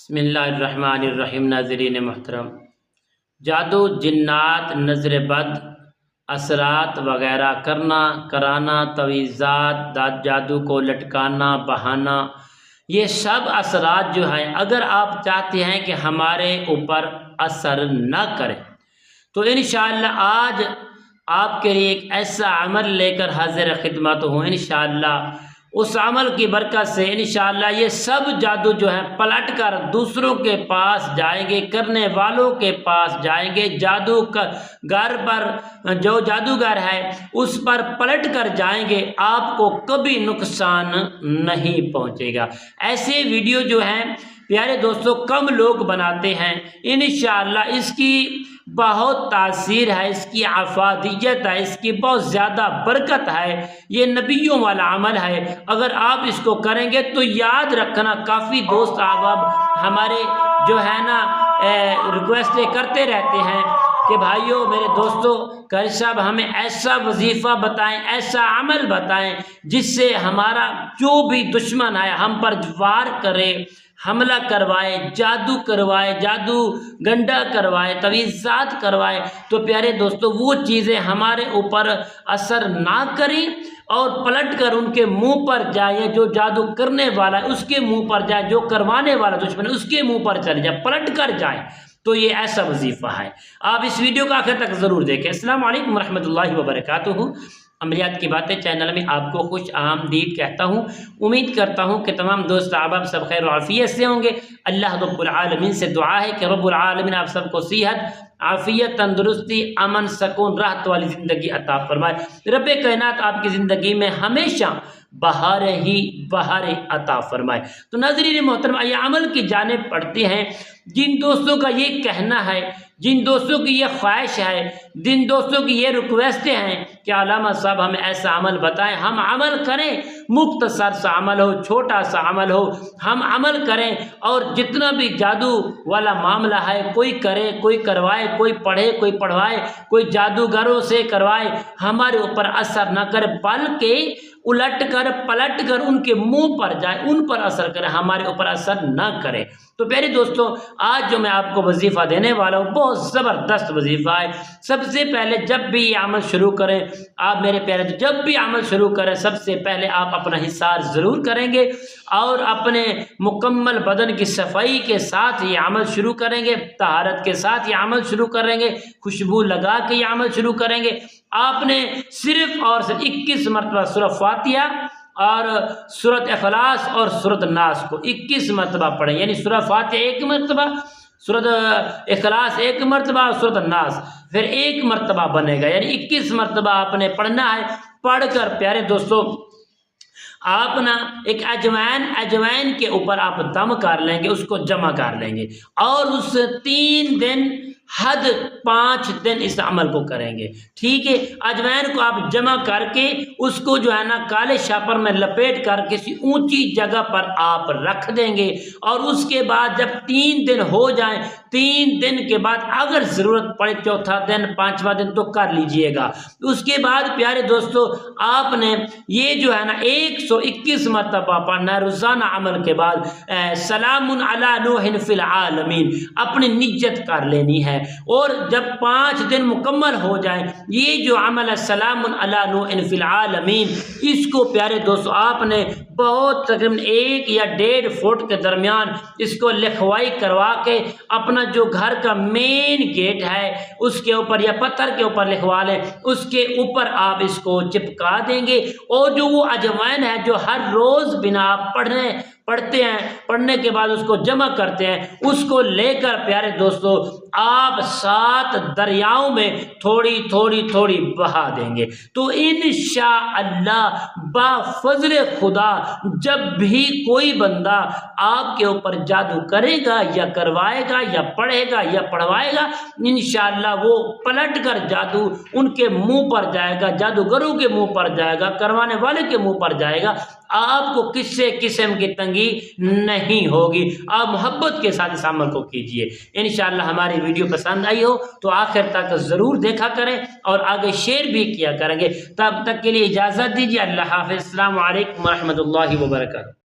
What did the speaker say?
بسم اللہ الرحمن الرحیم۔ ناظرین محترم، جادو، جنات، نظر بد، اثرات وغیرہ کرانا، تویزات، جادو کو لٹکانا، بہانا، یہ سب اثرات جو ہیں اگر آپ چاہتے ہیں کہ ہمارے اوپر اثر نہ کریں تو انشاءاللہ آج آپ کے لیے ایک ایسا عمل لے کر حاضر خدمت ہوں۔ انشاءاللہ اس عمل کی برکت سے انشاءاللہ یہ سب جادو جو ہیں پلٹ کر دوسروں کے پاس جائیں گے، کرنے والوں کے پاس جائیں گے، جادوگر پر جو جادوگر ہے اس پر پلٹ کر جائیں گے، آپ کو کبھی نقصان نہیں پہنچے گا۔ ایسے ویڈیو جو ہیں پیارے دوستو کم لوگ بناتے ہیں، انشاءاللہ اس کی بہت تاثیر ہے، اس کی افادیت ہے، اس کی بہت زیادہ برکت ہے، یہ نبیوں والا عمل ہے۔ اگر آپ اس کو کریں گے تو یاد رکھنا، کافی دوست احباب ہمارے جو ہے نا ریکویسٹیں کرتے رہتے ہیں کہ بھائیو، میرے دوستو، قاری صاحب ہمیں ایسا وظیفہ بتائیں، ایسا عمل بتائیں جس سے ہمارا جو بھی دشمن ہے ہم پر وار کرے، حملہ کروائے، جادو کروائے، جادو گنڈا کروائے، تویزات کروائے، تو پیارے دوستو وہ چیزیں ہمارے اوپر اثر نہ کریں اور پلٹ کر ان کے منہ پر جائے۔ جو جادو کرنے والا ہے اس کے منہ پر جائے، جو کروانے والا دشمن ہے اس کے منہ پر چلے جائے، پلٹ کر جائے، تو یہ ایسا وظیفہ ہے۔ آپ اس ویڈیو کا آخر تک ضرور دیکھیں۔ السلام علیکم ورحمۃ اللہ وبرکاتہ۔ عملیات کی باتیں چینل میں آپ کو خوش آمدید کہتا ہوں۔ امید کرتا ہوں کہ تمام دوست احباب سب خیر و عافیت سے ہوں گے۔ اللہ رب العالمین سے دعا ہے کہ رب العالمین آپ سب کو صحت، عافیت، تندرستی، امن، سکون، راحت والی زندگی عطا فرمائے۔ رب کائنات آپ کی زندگی میں ہمیشہ بہاریں ہی بہاریں عطا فرمائے۔ تو ناظرین محترم، یہ عمل کی جانب پڑھتے ہیں۔ جن دوستوں کا یہ کہنا ہے، جن دوستوں کی یہ خواہش ہے، جن دوستوں کی یہ ریکویسٹیں ہیں کہ علامہ صاحب ہمیں ایسا عمل بتائیں، ہم عمل کریں، مختصر سا عمل ہو، چھوٹا سا عمل ہو، ہم عمل کریں، اور جتنا بھی جادو والا معاملہ ہے کوئی کرے، کوئی کروائے، کوئی پڑھے، کوئی پڑھوائے، کوئی جادوگروں سے کروائے، ہمارے اوپر اثر نہ کرے، بلکہ الٹ کر پلٹ کر ان کے منہ پر جائے، ان پر اثر کرے، ہمارے اوپر اثر نہ کرے۔ تو پیارے دوستو، آج جو میں آپ کو وظیفہ دینے والا ہوں بہت زبردست وظیفہ ہے۔ سب سے پہلے جب بھی یہ عمل شروع کریں آپ میرے پیارے، جب بھی عمل شروع کریں سب سے پہلے آپ اپنا حصار ضرور کریں گے اور اپنے مکمل بدن کی صفائی کے ساتھ یہ عمل شروع کریں گے، طہارت کے ساتھ یہ عمل شروع کریں گے، خوشبو لگا کے یہ عمل شروع کریں گے۔ آپ نے صرف اور صرف 21 مرتبہ سورہ فاتحہ اور سورۃ اخلاص اور سورۃ ناس کو 21 مرتبہ پڑھیں، یعنی سورہ فاتحہ 1 مرتبہ، سورۃ اخلاص 1 مرتبہ اور سورۃ ناس پھر 1 مرتبہ بنے گا، یعنی 21 مرتبہ آپ نے پڑھنا ہے۔ پڑھ کر پیارے دوستو آپ نا ایک اجوائن کے اوپر آپ دم کر لیں گے، اس کو جمع کر لیں گے، اور اس 3 دن حد 5 دن اس عمل کو کریں گے، ٹھیک ہے۔ اجوائن کو آپ جمع کر کے اس کو جو ہے نا کالے شاپر میں لپیٹ کر کسی اونچی جگہ پر آپ رکھ دیں گے، اور اس کے بعد جب 3 دن ہو جائیں، 3 دن کے بعد اگر ضرورت پڑے 4تھا دن، 5واں دن تو کر لیجئے گا۔ اس کے بعد پیارے دوستو آپ نے یہ جو ہے نا 121 مرتبہ پڑھنا ہے روزانہ عمل کے بعد، سلام علی نوح فی العالمین، اپنی نیت کر لینی ہے۔ اور جب 5 دن مکمل ہو جائیں، یہ جو عمل ہے سلام علی نوح فی العالمین، اس کو پیارے دوستو آپ نے بہت تقریباً 1 یا 1.5 فٹ کے درمیان اس کو لکھوائی کروا کے اپنا جو گھر کا مین گیٹ ہے اس کے اوپر یا پتھر کے اوپر لکھوا لیں، اس کے اوپر آپ اس کو چپکا دیں گے۔ اور جو وہ اجوائن ہے جو ہر روز بنا آپ پڑھتے ہیں، پڑھنے کے بعد اس کو جمع کرتے ہیں، اس کو لے کر پیارے دوستو آپ 7 دریاؤں میں تھوڑی تھوڑی بہا دیں گے، تو انشاءاللہ با فضل خدا جب بھی کوئی بندہ آپ کے اوپر جادو کرے گا یا کروائے گا یا پڑھے گا یا پڑھوائے گا، انشاءاللہ وہ پلٹ کر جادو ان کے منہ پر جائے گا، جادوگروں کے منہ پر جائے گا، کروانے والے کے منہ پر جائے گا، آپ کو کسی قسم کی تنگی نہیں ہوگی۔ آپ محبت کے ساتھ اس عمل کو کیجئے۔ انشاءاللہ ہماری ویڈیو پسند آئی ہو تو آخر تک ضرور دیکھا کریں اور آگے شیئر بھی کیا کریں گے۔ تب تک کے لیے اجازت دیجیے، اللہ حافظ، السلام علیکم ورحمۃ اللہ وبرکاتہ۔